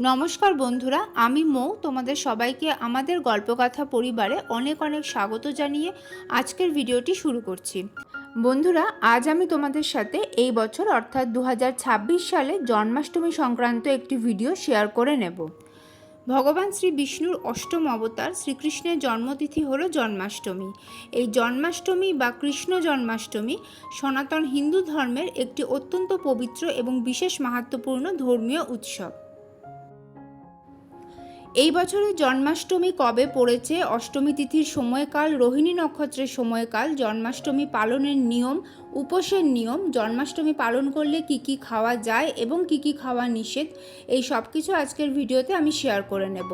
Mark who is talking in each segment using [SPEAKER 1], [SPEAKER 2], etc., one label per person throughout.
[SPEAKER 1] নমস্কার বন্ধুরা, আমি মৌ। তোমাদের সবাইকে আমাদের গল্পকথা পরিবারে অনেক অনেক স্বাগত জানিয়ে আজকের ভিডিওটি শুরু করছি। বন্ধুরা, আজ আমি তোমাদের সাথে এই বছর অর্থাৎ 2026 সালে জন্মাষ্টমী সংক্রান্ত একটি ভিডিও শেয়ার করে নেব। ভগবান শ্রী বিষ্ণুর অষ্টম অবতার শ্রীকৃষ্ণের জন্মতিথি হলো জন্মাষ্টমী। এই জন্মাষ্টমী বা কৃষ্ণ জন্মাষ্টমী সনাতন হিন্দু ধর্মের একটি অত্যন্ত পবিত্র এবং বিশেষ মাহাত্ম্যপূর্ণ ধর্মীয় উৎসব। এই বছরের জন্মাষ্টমী কবে পড়েছে, অষ্টমী তিথির সময়কাল, রোহিণী নক্ষত্রের সময়কাল, জন্মাষ্টমী পালনের নিয়ম, উপোসের নিয়ম, জন্মাষ্টমী পালন করলে কি কি খাওয়া যায় এবং কি কি খাওয়া নিষেধ, এই সব কিছু আজকের ভিডিওতে আমি শেয়ার করে নেব।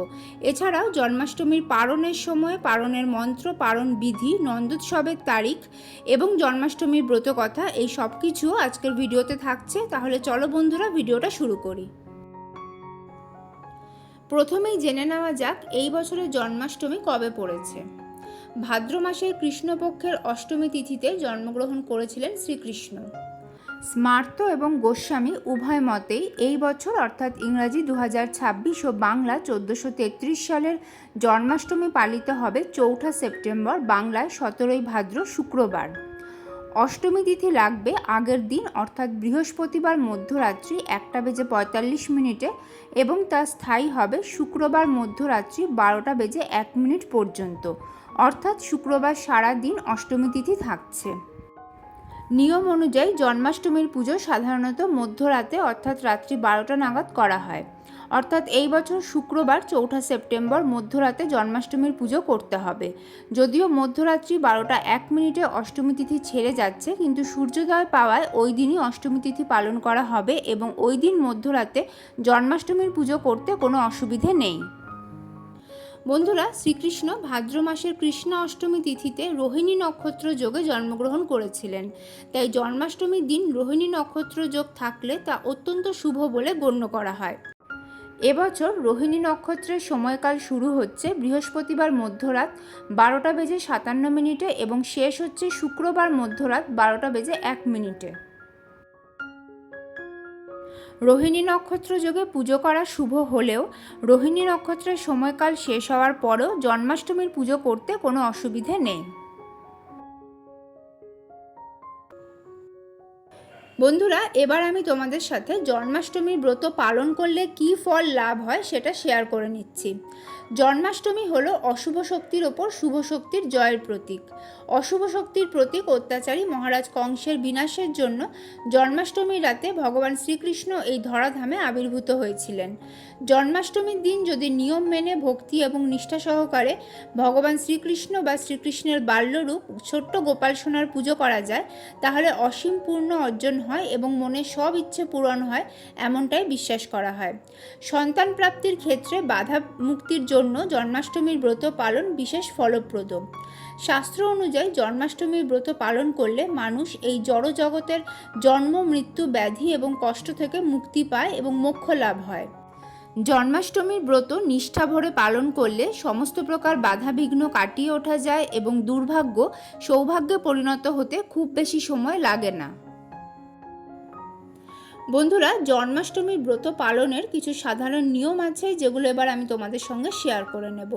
[SPEAKER 1] এছাড়াও জন্মাষ্টমীর পালনের সময়, পালনের মন্ত্র, পালন বিধি, নন্দোৎসবের তারিখ এবং জন্মাষ্টমীর ব্রতকথা, এই সব কিছু আজকের ভিডিওতে থাকছে। তাহলে চলো বন্ধুরা, ভিডিওটা শুরু করি। প্রথমেই জেনে নেওয়া যাক এই বছরের জন্মাষ্টমী কবে পড়েছে। ভাদ্র মাসের কৃষ্ণপক্ষের অষ্টমী তিথিতে জন্মগ্রহণ করেছিলেন শ্রীকৃষ্ণ। স্মার্ত এবং গোস্বামী উভয় মতেই এই বছর অর্থাৎ ইংরাজি 2026 ও বাংলা 1433 সালের জন্মাষ্টমী পালিত হবে 4 সেপ্টেম্বর, বাংলায় 17 ভাদ্র শুক্রবার। অষ্টমী তিথি লাগবে আগের দিন অর্থাৎ বৃহস্পতিবার মধ্যরাত্রি 1:45 এবং তা স্থায়ী হবে শুক্রবার মধ্যরাত্রি 12:01 পর্যন্ত, অর্থাৎ শুক্রবার সারা দিন অষ্টমী তিথি থাকছে। নিয়ম অনুযায়ী জন্মাষ্টমীর পুজো সাধারণত মধ্যরাতে অর্থাৎ রাত্রি 12টা নাগাদ করা হয়, অর্থাৎ এই বছর শুক্রবার 4 সেপ্টেম্বর মধ্যরাতে জন্মাষ্টমীর পুজো করতে হবে। যদিও মধ্যরাত্রি 12:01 অষ্টমী তিথি ছেড়ে যাচ্ছে, কিন্তু সূর্যোদয় পাওয়ায় ওই দিনই অষ্টমী তিথি পালন করা হবে এবং ওই দিন মধ্যরাতে জন্মাষ্টমীর পুজো করতে কোনো অসুবিধে নেই। বন্ধুরা, শ্রীকৃষ্ণ ভাদ্র মাসের কৃষ্ণ অষ্টমী তিথিতে রোহিণী নক্ষত্র যোগে জন্মগ্রহণ করেছিলেন। তাই জন্মাষ্টমীর দিন রোহিণী নক্ষত্র যোগ থাকলে তা অত্যন্ত শুভ বলে গণ্য করা হয়। এবছর রোহিণী নক্ষত্রের সময়কাল শুরু হচ্ছে বৃহস্পতিবার মধ্যরাত 12:57 এবং শেষ হচ্ছে শুক্রবার মধ্যরাত 12:01। রোহিণী নক্ষত্র যোগে পুজো করা শুভ হলেও রোহিণী নক্ষত্রের সময়কাল শেষ হওয়ার পরেও জন্মাষ্টমীর পুজো করতে কোনো অসুবিধে নেই। বন্ধুরা, এবার আমি তোমাদের সাথে জন্মাষ্টমীর ব্রত পালন করলে কী ফল লাভ হয় সেটা শেয়ার করে নিচ্ছি। জন্মাষ্টমী হলো অশুভ শক্তির ওপর শুভ শক্তির জয়ের প্রতীক। অশুভ শক্তির প্রতীক অত্যাচারী মহারাজ কংসের বিনাশের জন্য জন্মাষ্টমীর রাতে ভগবান শ্রীকৃষ্ণ এই ধরাধামে আবির্ভূত হয়েছিলেন। জন্মাষ্টমীর দিন যদি নিয়ম মেনে ভক্তি এবং নিষ্ঠা সহকারে ভগবান শ্রীকৃষ্ণ বা শ্রীকৃষ্ণের বাল্যরূপ ছোট্ট গোপাল সোনার পুজো করা যায়, তাহলে অসীম পূর্ণ অর্জন হয় এবং মনের সব ইচ্ছে পূরণ হয়, এমনটাই বিশ্বাস করা হয়। সন্তান প্রাপ্তির ক্ষেত্রে বাধা মুক্তির জন্য জন্মাষ্টমীর ব্রত পালন বিশেষ ফলপ্রদ। শাস্ত্র অনুযায়ী জন্মাষ্টমীর ব্রত পালন করলে মানুষ এই জড় জগতের জন্ম, মৃত্যু, ব্যাধি এবং কষ্ট থেকে মুক্তি পায় এবং মোক্ষ লাভ হয়। জন্মাষ্টমীর ব্রত নিষ্ঠা ভরে পালন করলে সমস্ত প্রকার বাধা বিঘ্ন কাটিয়ে ওঠা যায় এবং দুর্ভাগ্য সৌভাগ্যে পরিণত হতে খুব বেশি সময় লাগে না। বন্ধুরা, জন্মাষ্টমীর ব্রত পালনের কিছু সাধারণ নিয়ম আছে, যেগুলো এবার আমি তোমাদের সঙ্গে শেয়ার করে নেব।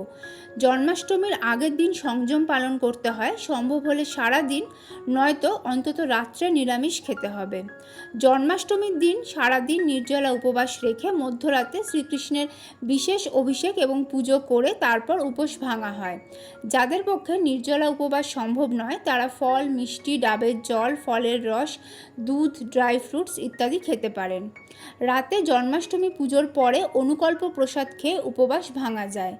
[SPEAKER 1] জন্মাষ্টমীর আগের দিন সংযম পালন করতে হয়, সম্ভব হলে সারা দিন, নয়তো অন্তত রাত্রে নিরামিষ খেতে হবে। জন্মাষ্টমীর দিন সারা দিন নির্জলা উপবাস রেখে মধ্যরাতে শ্রীকৃষ্ণের বিশেষ অভিষেক এবং পুজো করে তারপর উপোস ভাঙা হয়। যাদের পক্ষে নির্জলা উপবাস সম্ভব নয়, তারা ফল, মিষ্টি, ডাবের জল, ফলের রস, দুধ, ড্রাই ফ্রুটস ইত্যাদি খেতে পারেন। রাতে জন্মাষ্টমী পুজোর পরে অনুকল্প প্রসাদ খেয়ে উপবাস ভাঙা যায়।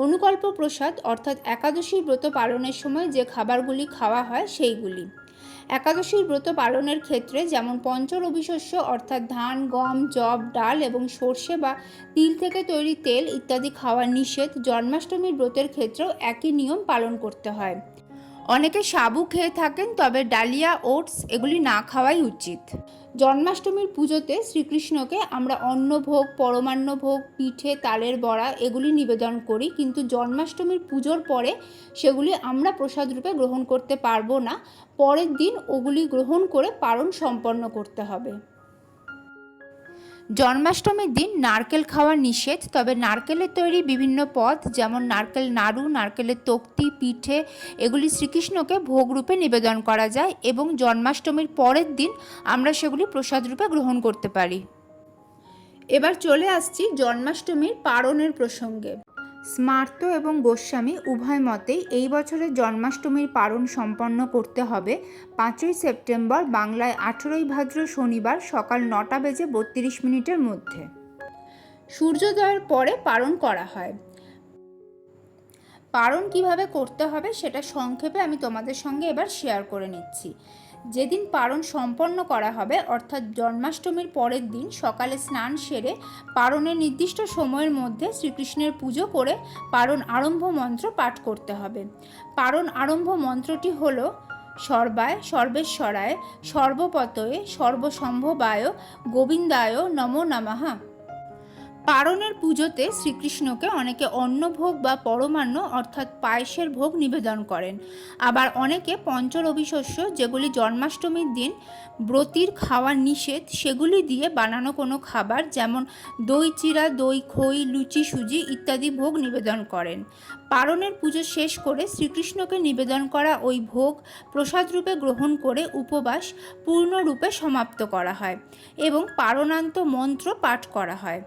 [SPEAKER 1] অনুকল্প প্রসাদ অর্থাৎ একাদশীর ব্রত পালনের সময় যে খাবারগুলি খাওয়া হয় সেইগুলি। একাদশীর ব্রত পালনের ক্ষেত্রে যেমন পঞ্চরবিশস্য অর্থাৎ ধান, গম, যব, ডাল এবং সর্ষে বা তিল থেকে তৈরি তেল ইত্যাদি খাওয়া নিষেধ, জন্মাষ্টমীর ব্রতের ক্ষেত্রেও একই নিয়ম পালন করতে হয়। অনেকে সাবু খেয়ে থাকেন, তবে ডালিয়া, ওটস এগুলি না খাওয়াই উচিত। জন্মাষ্টমীর পুজোতে শ্রীকৃষ্ণকে আমরা অন্নভোগ, পরমান্নভোগ, পিঠে, তালের বড়া এগুলি নিবেদন করি, কিন্তু জন্মাষ্টমীর পুজোর পরে সেগুলি আমরা প্রসাদ রূপে গ্রহণ করতে পারবো না। পরের দিন ওগুলি গ্রহণ করে পালন সম্পন্ন করতে হবে। জন্মাষ্টমীর দিন নারকেল খাওয়া নিষেধ, তবে নারকেলের তৈরি বিভিন্ন পদ যেমন নারকেল নাড়ু, নারকেলের তক্তি, পিঠে এগুলি শ্রীকৃষ্ণকে ভোগরূপে নিবেদন করা যায় এবং জন্মাষ্টমীর পরের দিন আমরা সেগুলি প্রসাদ রূপে গ্রহণ করতে পারি। এবার চলে আসছি জন্মাষ্টমীর পারণের প্রসঙ্গে। স্মার্ত এবং গোস্বামী উভয় মতেই এই বছরের জন্মাষ্টমীর পারণ সম্পন্ন করতে হবে 5ই সেপ্টেম্বর বাংলায় 18ই ভাদ্র শনিবার সকাল 9:32 মধ্যে। সূর্যোদয়ের পরে পারণ করা হয়। পারণ কিভাবে করতে হবে সেটা সংক্ষেপে আমি তোমাদের সঙ্গে এবার শেয়ার করে নিচ্ছি। যেদিন পারণ সম্পন্ন করা হবে অর্থাৎ জন্মাষ্টমীর পরের দিন সকালে স্নান সেরে পারণের নির্দিষ্ট সময়ের মধ্যে শ্রীকৃষ্ণের পুজো করে পারণ আরম্ভ মন্ত্র পাঠ করতে হবে। পারণ আরম্ভ মন্ত্রটি হল সর্বায় সর্বেশ্বরায় সর্বপতয়ে সর্বসম্ভবায় গোবিন্দায় নমো নমঃ। পারণের পুজোতে শ্রীকৃষ্ণকে অনেকে অন্নভোগ বা পরমান্ন অর্থাৎ পায়েসের ভোগ নিবেদন করেন। আবার অনেকে পঞ্চরবিশস্য, যেগুলি জন্মাষ্টমীর দিন ব্রতীর খাওয়া নিষেধ, সেগুলি দিয়ে বানানো কোনো খাবার যেমন দই চিড়া, দই খই, লুচি সুজি ইত্যাদি ভোগ নিবেদন করেন। পারণের পুজো শেষ করে শ্রীকৃষ্ণকে নিবেদন করা ওই ভোগ প্রসাদ রূপে গ্রহণ করে উপবাস পূর্ণরূপে সমাপ্ত করা হয় এবং পারণান্ত মন্ত্র পাঠ করা হয়।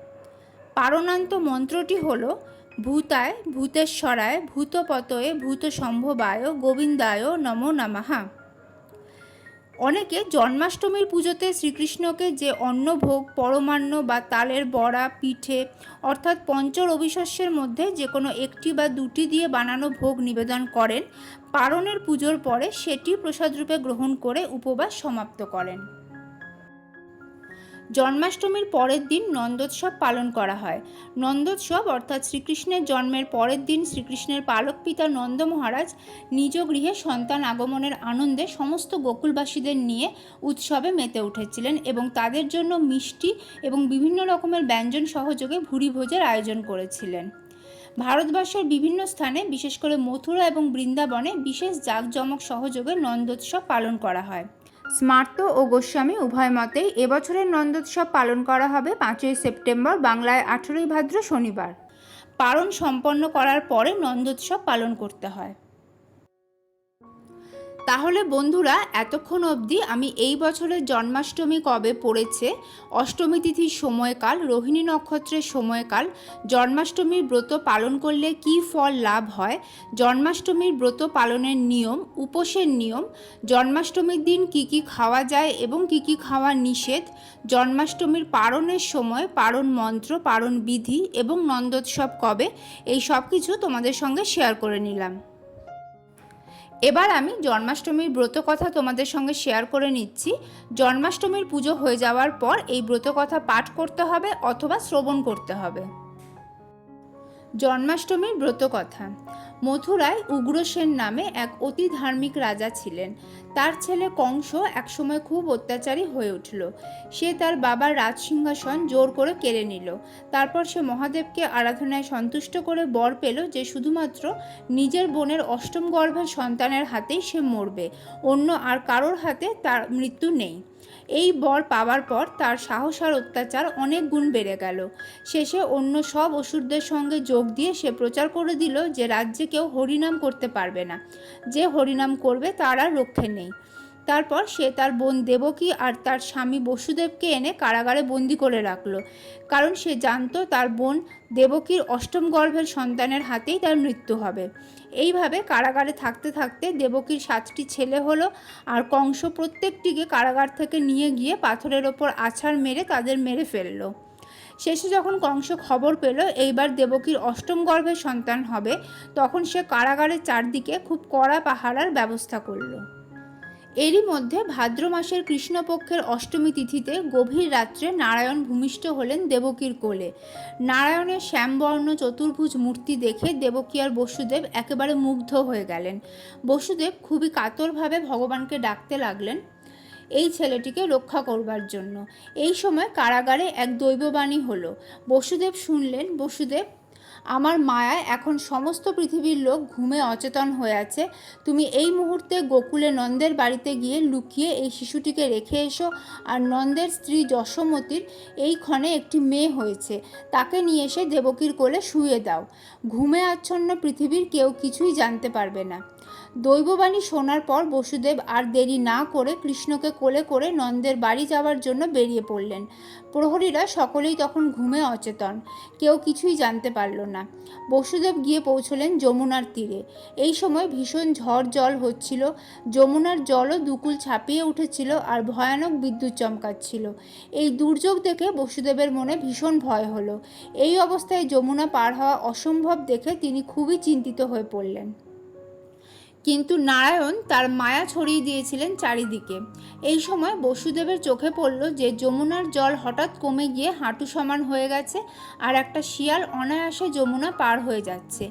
[SPEAKER 1] পারণান্ত মন্ত্রটি হল ভূতায় ভূতেশ্বরায় ভূতপতয়ে ভূতসম্ভবায় গোবিন্দায় নমো নমঃ। অনেকে জন্মাষ্টমীর পুজোতে শ্রীকৃষ্ণকে যে অন্নভোগ, পরমান্ন বা তালের বড়া, পিঠে অর্থাৎ পঞ্চরবিশস্যের মধ্যে যে কোনো একটি বা দুটি দিয়ে বানানো ভোগ নিবেদন করেন, পারণের পুজোর পরে সেটি প্রসাদরূপে গ্রহণ করে উপবাস সমাপ্ত করেন। জন্মাষ্টমীর পরের দিন নন্দোৎসব পালন করা হয়। নন্দোৎসব অর্থাৎ শ্রীকৃষ্ণের জন্মের পরের দিন শ্রীকৃষ্ণের পালক পিতা নন্দ মহারাজ নিজ গৃহে সন্তান আগমনের আনন্দে সমস্ত গোকুলবাসীদের নিয়ে উৎসবে মেতে উঠেছিলেন এবং তাদের জন্য মিষ্টি এবং বিভিন্ন রকমের ব্যঞ্জন সহযোগে ভুরিভোজের আয়োজন করেছিলেন। ভারতবর্ষের বিভিন্ন স্থানে বিশেষ করে মথুরা এবং বৃন্দাবনে বিশেষ জাঁকজমক সহযোগে নন্দোৎসব পালন করা হয়। স্মার্ত ও গোস্বামী উভয় মতেই এবছরের নন্দোৎসব পালন করা হবে 5ই সেপ্টেম্বর বাংলায় 18ই ভাদ্র শনিবার। পারণ সম্পন্ন করার পরে নন্দোৎসব পালন করতে হয়। তাহলে বন্ধুরা, এতক্ষণ অবধি আমি এই বছরের জন্মাষ্টমী কবে পড়েছে, অষ্টমী তিথির সময়কাল, রোহিণী নক্ষত্রের সময়কাল, জন্মাষ্টমীর ব্রত পালন করলে কী ফল লাভ হয়, জন্মাষ্টমীর ব্রত পালনের নিয়ম, উপোসের নিয়ম, জন্মাষ্টমীর দিন কি কি খাওয়া যায় এবং কি কি খাওয়া নিষেধ, জন্মাষ্টমীর পারণের সময়, পারণ মন্ত্র, পারণ বিধি এবং নন্দোৎসব কবে, এই সব কিছু তোমাদের সঙ্গে শেয়ার করে নিলাম। এবার আমি জন্মাষ্টমীর ব্রত কথা তোমাদের সঙ্গে শেয়ার করে নিচ্ছি। জন্মাষ্টমীর পুজো হয়ে যাওয়ার পর এই ব্রত কথা পাঠ করতে হবে অথবা শ্রবণ করতে হবে। জন্মাষ্টমীর ব্রত কথা। মথুরায় উগ্রসেন নামে এক অতি ধার্মিক রাজা ছিলেন। তার ছেলে কংস একসময় খুব অত্যাচারী হয়ে উঠল। সে তার বাবার রাজসিংহাসন জোর করে কেড়ে নিল। তারপর সে মহাদেবকে আরাধনায় সন্তুষ্ট করে বর পেল যে শুধুমাত্র নিজের বোনের অষ্টম গর্ভের সন্তানের হাতেই সে মরবে, অন্য আর কারোর হাতে তার মৃত্যু নেই। এই বর পাওয়ার পর তার সাহস আর অত্যাচার অনেক গুণ বেড়ে গেল। শেষে অন্য সব অসুরদের সঙ্গে যোগ দিয়ে সে প্রচার করে দিল যে রাজ্যে কেউ হরিনাম করতে পারবে না, যে হরিনাম করবে তার আর রক্ষে নেই। তারপর সে তার বোন দেবকী আর তার স্বামী বসুদেবকে এনে কারাগারে বন্দি করে রাখল, কারণ সে জানত তার বোন দেবকীর অষ্টম গর্ভের সন্তানের হাতেই তার মৃত্যু হবে। এইভাবে কারাগারে থাকতে থাকতে দেবকীর 7টি ছেলে হলো, আর কংস প্রত্যেকটিকে কারাগার থেকে নিয়ে গিয়ে পাথরের ওপর আছাড় মেরে তাদের মেরে ফেলল। শেষে যখন কংস খবর পেল এইবার দেবকীর অষ্টম গর্ভের সন্তান হবে, তখন সে কারাগারের চারদিকে খুব কড়া পাহারার ব্যবস্থা করল। এরই মধ্যে ভাদ্র মাসের কৃষ্ণপক্ষের অষ্টমী তিথিতে গভীর রাত্রে নারায়ণ ভূমিষ্ঠ হলেন দেবকীর কোলে। নারায়ণের শ্যামবর্ণ চতুর্ভুজ মূর্তি দেখে দেবকী আর বসুদেব একেবারে মুগ্ধ হয়ে গেলেন। বসুদেব খুবই কাতরভাবে ভগবানকে ডাকতে লাগলেন এই ছেলেটিকে রক্ষা করবার জন্য। এই সময় কারাগারে এক দৈববাণী হলো। বসুদেব শুনলেন, বসুদেব আমার মায়ায় এখন সমস্ত পৃথিবীর লোক ঘুমে অচেতন হয়ে আছে। তুমি এই মুহূর্তে গোকুলে নন্দের বাড়িতে গিয়ে লুকিয়ে এই শিশুটিকে রেখে এসো। আর নন্দের স্ত্রী যশোমতীর এই ক্ষণে একটি মেয়ে হয়েছে, তাকে নিয়ে এসে দেবকীর কোলে শুইয়ে দাও। ঘুমে আচ্ছন্ন পৃথিবীর কেউ কিছুই জানতে পারবে না। দৈববাণী শোনার পর বসুদেব আর দেরি না করে কৃষ্ণকে কোলে করে নন্দের বাড়ি যাওয়ার জন্য বেরিয়ে পড়লেন। প্রহরীরা সকলেই তখন ঘুমে অচেতন, কেউ কিছুই জানতে পারল না। বসুদেব গিয়ে পৌঁছলেন যমুনার তীরে। এই সময় ভীষণ ঝড় জল হচ্ছিল, যমুনার জলও দুকুল ছাপিয়ে উঠেছিল আর ভয়ানক বিদ্যুৎ চমকাচ্ছিল। এই দুর্যোগ দেখে বসুদেবের মনে ভীষণ ভয় হলো। এই অবস্থায় যমুনা পার হওয়া অসম্ভব দেখে তিনি খুবই চিন্তিত হয়ে পড়লেন। কিন্তু নারায়ণ তার মায়া ছড়িয়ে দিয়েছিলেন চারিদিকে। এই সময় বসুদেবের চোখে পড়ল যে যমুনার জল হঠাৎ কমে গিয়ে হাঁটু সমান হয়ে গেছে আর একটা শিয়াল অনায়াসে যমুনা পার হয়ে যাচ্ছে।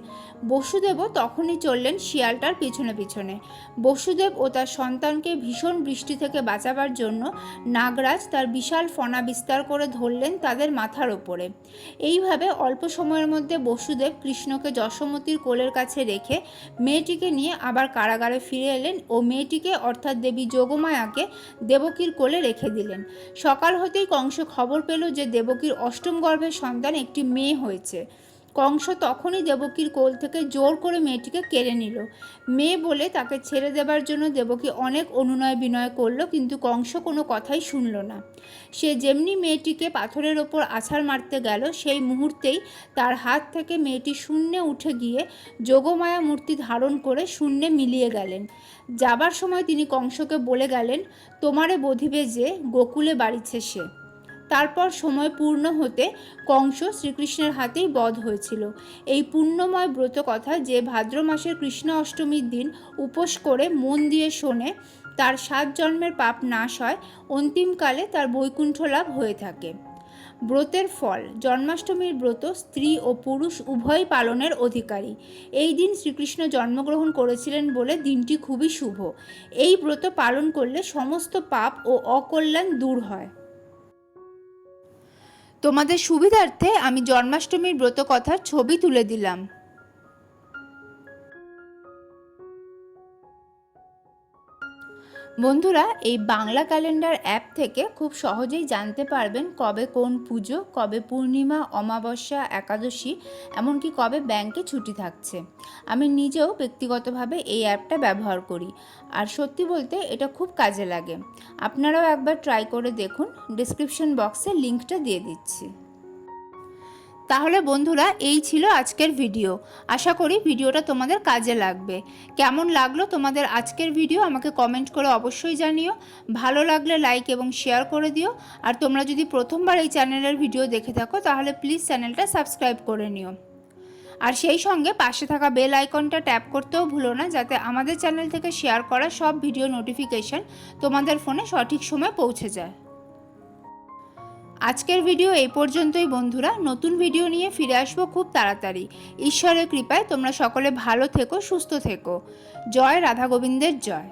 [SPEAKER 1] বসুদেবও তখনই চললেন শিয়ালটার পিছনে পিছনে। বসুদেব ও তার সন্তানকে ভীষণ বৃষ্টি থেকে বাঁচাবার জন্য নাগরাজ তার বিশাল ফনা বিস্তার করে ধরলেন তাদের মাথার ওপরে। এইভাবে অল্প সময়ের মধ্যে বসুদেব কৃষ্ণকে যশোমতীর কোলের কাছে রেখে মেয়েটিকে নিয়ে আবার কারাগারে ফিরে এলেন ও মেয়েটিকে অর্থাৎ দেবী যোগমায়াকে দেবকীর কোলে রেখে দিলেন। সকাল হতেই কংস খবর পেল যে দেবকীর অষ্টম গর্ভের সন্তান একটি মেয়ে হয়েছে। কংস তখনই দেবকীর কোল থেকে জোর করে মেয়েটিকে কেড়ে নিল। মেয়ে বলে তাকে ছেড়ে দেবার জন্য দেবকী অনেক অনুনয় বিনয় করল, কিন্তু কংস কোনো কথাই শুনল না। সে যেমনি মেয়েটিকে পাথরের ওপর আছাড় মারতে গেল, সেই মুহূর্তেই তার হাত থেকে মেয়েটি শূন্যে উঠে গিয়ে যোগমায়া মূর্তি ধারণ করে শূন্যে মিলিয়ে গেলেন। যাবার সময় তিনি কংসকে বলে গেলেন, তোমারে বধিবে যে গোকুলে বাড়িছে সে। তারপর সময় পূর্ণ হতে কংস শ্রীকৃষ্ণের হাতেই বধ হয়েছিল। এই পুণ্যময় ব্রত কথা যে ভাদ্র মাসের কৃষ্ণ অষ্টমীর দিন উপোস করে মন দিয়ে শোনে, তার 7 জন্মের পাপ নাশ হয়, অন্তিমকালে তার বৈকুণ্ঠ লাভ হয়ে থাকে। ব্রতের ফল। জন্মাষ্টমীর ব্রত স্ত্রী ও পুরুষ উভয়ই পালনের অধিকারী। এই দিন শ্রীকৃষ্ণ জন্মগ্রহণ করেছিলেন বলে দিনটি খুবই শুভ। এই ব্রত পালন করলে সমস্ত পাপ ও অকল্যাণ দূর হয়। তোমাদের সুবিধার্থে আমি জন্মাষ্টমীর ব্রত কথার ছবি তুলে দিলাম। বন্ধুরা, এই বাংলা ক্যালেন্ডার অ্যাপ থেকে খুব সহজেই জানতে পারবেন কবে কোন পুজো, কবে পূর্ণিমা, অমাবস্যা, একাদশী, এমনকি কবে ব্যাংকে ছুটি থাকছে। আমি নিজেও ব্যক্তিগতভাবে এই অ্যাপটা ব্যবহার করি, আর সত্যি বলতে এটা খুব কাজে লাগে। আপনারাও একবার ট্রাই করে দেখুন, ডেসক্রিপশন বক্সে লিঙ্কটা দিয়ে দিচ্ছি। তাহলে বন্ধুরা, এই ছিল আজকের ভিডিও। আশা করি ভিডিওটা তোমাদের কাজে লাগবে। কেমন লাগলো তোমাদের আজকের ভিডিও আমাকে কমেন্ট করে অবশ্যই জানিও। ভালো লাগলে লাইক এবং শেয়ার করে দিও। আর তোমরা যদি প্রথমবার এই চ্যানেলের ভিডিও দেখে থাকো তাহলে প্লিজ চ্যানেলটা সাবস্ক্রাইব করে নিও। আর সেই সঙ্গে পাশে থাকা বেল আইকনটা ট্যাপ করতেও ভুলো না, যাতে আমাদের চ্যানেল থেকে শেয়ার করা সব ভিডিও নোটিফিকেশন তোমাদের ফোনে সঠিক সময় পৌঁছে যায়। আজকের ভিডিও এই পর্যন্তই বন্ধুরা। নতুন ভিডিও নিয়ে ফিরে আসবো খুব তাড়াতাড়ি। ঈশ্বরের কৃপায় তোমরা সকলে ভালো থেকো, সুস্থ থেকো। জয় রাধা গোবিন্দের জয়।